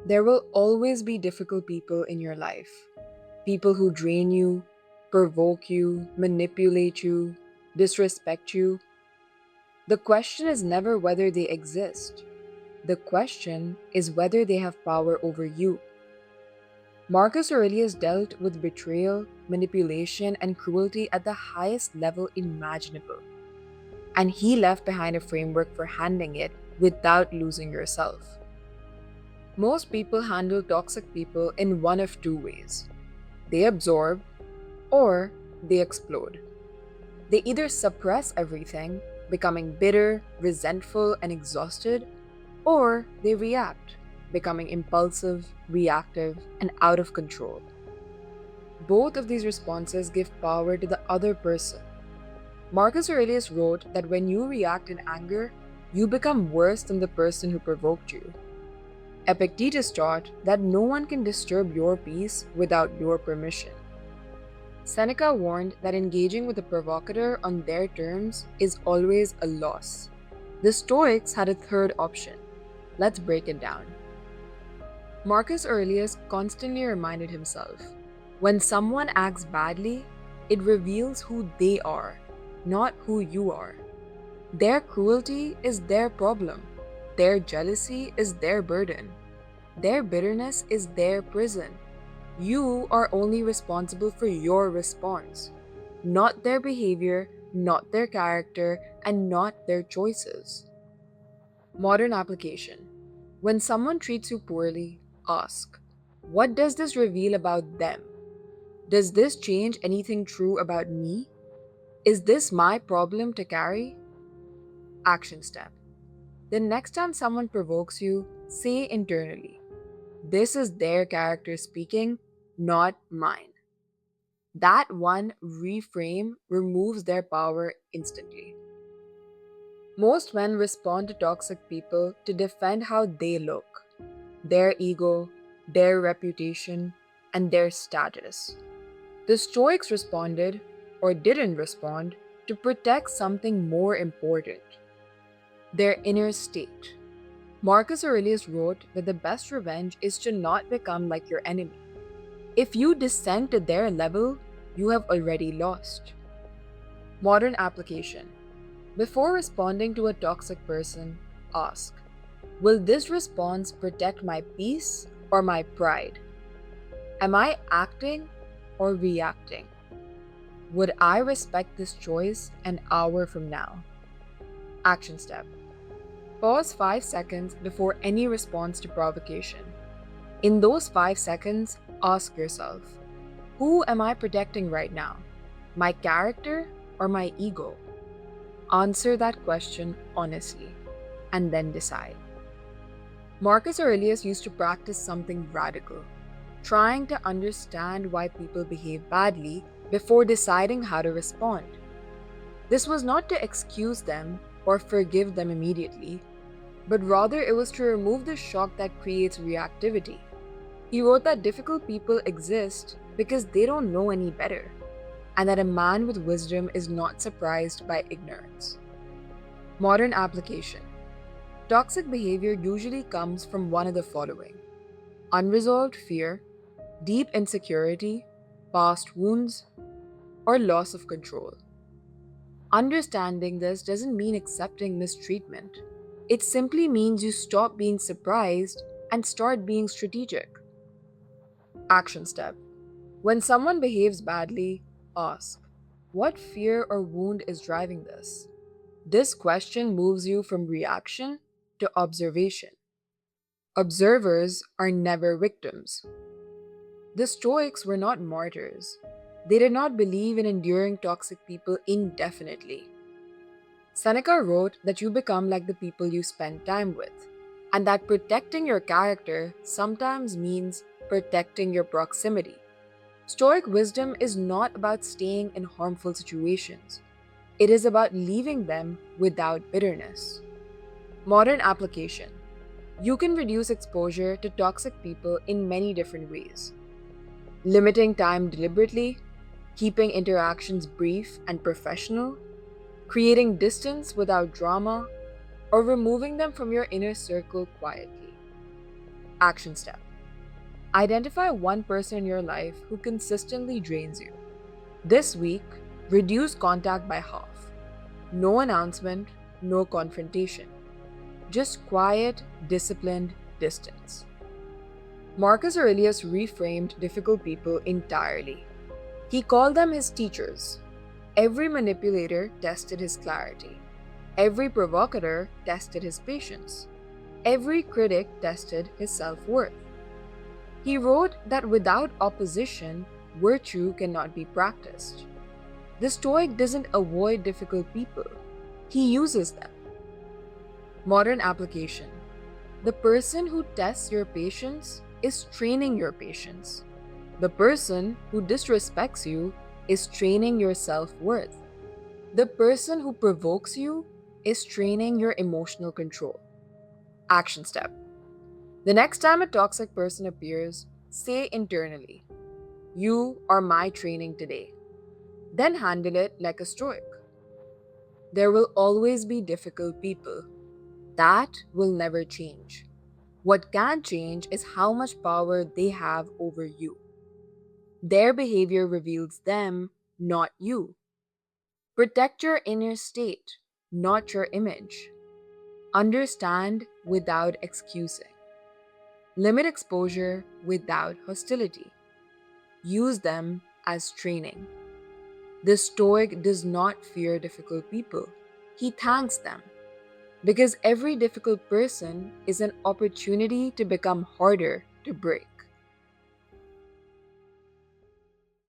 There will always be difficult people in your life. People who drain you, provoke you, manipulate you, disrespect you. The question is never whether they exist. The question is whether they have power over you. Marcus Aurelius dealt with betrayal, manipulation, and cruelty at the highest level imaginable, and he left behind a framework for handling it without losing yourself. Most people handle toxic people in one of two ways: they absorb or they explode. They either suppress everything, becoming bitter, resentful, and exhausted, or they react, becoming impulsive, reactive, and out of control. Both of these responses give power to the other person. Marcus Aurelius wrote that when you react in anger, you become worse than the person who provoked you. Epictetus taught that no one can disturb your peace without your permission. Seneca warned that engaging with a provocateur on their terms is always a loss. The Stoics had a third option. Let's break it down. Marcus Aurelius constantly reminded himself, when someone acts badly, it reveals who they are, not who you are. Their cruelty is their problem. Their jealousy is their burden. Their bitterness is their prison. You are only responsible for your response, not their behavior, not their character, and not their choices. Modern application. When someone treats you poorly, ask, what does this reveal about them? Does this change anything true about me? Is this my problem to carry? Action step. The next time someone provokes you, say internally, this is their character speaking, not mine. That one reframe removes their power instantly. Most men respond to toxic people to defend how they look, their ego, their reputation, and their status. The Stoics responded, or didn't respond, to protect something more important: their inner state. Marcus Aurelius wrote that the best revenge is to not become like your enemy. If you descend to their level, you have already lost. Modern application. Before responding to a toxic person, ask, will this response protect my peace or my pride? Am I acting or reacting? Would I respect this choice an hour from now? Action step. Pause 5 seconds before any response to provocation. In those 5 seconds, ask yourself, who am I protecting right now? My character or my ego? Answer that question honestly, and then decide. Marcus Aurelius used to practice something radical, trying to understand why people behave badly before deciding how to respond. This was not to excuse them or forgive them immediately, but rather it was to remove the shock that creates reactivity. He wrote that difficult people exist because they don't know any better, and that a man with wisdom is not surprised by ignorance. Modern application. Toxic behavior usually comes from one of the following: unresolved fear, deep insecurity, past wounds, or loss of control. Understanding this doesn't mean accepting mistreatment. It simply means you stop being surprised and start being strategic. Action step. When someone behaves badly, ask, what fear or wound is driving this? This question moves you from reaction to observation. Observers are never victims. The Stoics were not martyrs. They did not believe in enduring toxic people indefinitely. Seneca wrote that you become like the people you spend time with, and that protecting your character sometimes means protecting your proximity. Stoic wisdom is not about staying in harmful situations. It is about leaving them without bitterness. Modern application. You can reduce exposure to toxic people in many different ways: limiting time deliberately, keeping interactions brief and professional, creating distance without drama, or removing them from your inner circle quietly. Action step. Identify one person in your life who consistently drains you. This week, reduce contact by half. No announcement, no confrontation. Just quiet, disciplined distance. Marcus Aurelius reframed difficult people entirely. He called them his teachers. Every manipulator tested his clarity. Every provocateur tested his patience. Every critic tested his self-worth. He wrote that without opposition, virtue cannot be practiced. The Stoic doesn't avoid difficult people, he uses them. Modern application. The person who tests your patience is training your patience. The person who disrespects you is training your self-worth. The person who provokes you is training your emotional control. Action step. The next time a toxic person appears, say internally, "You are my training today." Then handle it like a stoic. There will always be difficult people. That will never change. What can change is how much power they have over you. Their behavior reveals them, not you. Protect your inner state, not your image. Understand without excusing. Limit exposure without hostility. Use them as training. The Stoic does not fear difficult people. He thanks them. Because every difficult person is an opportunity to become harder to break.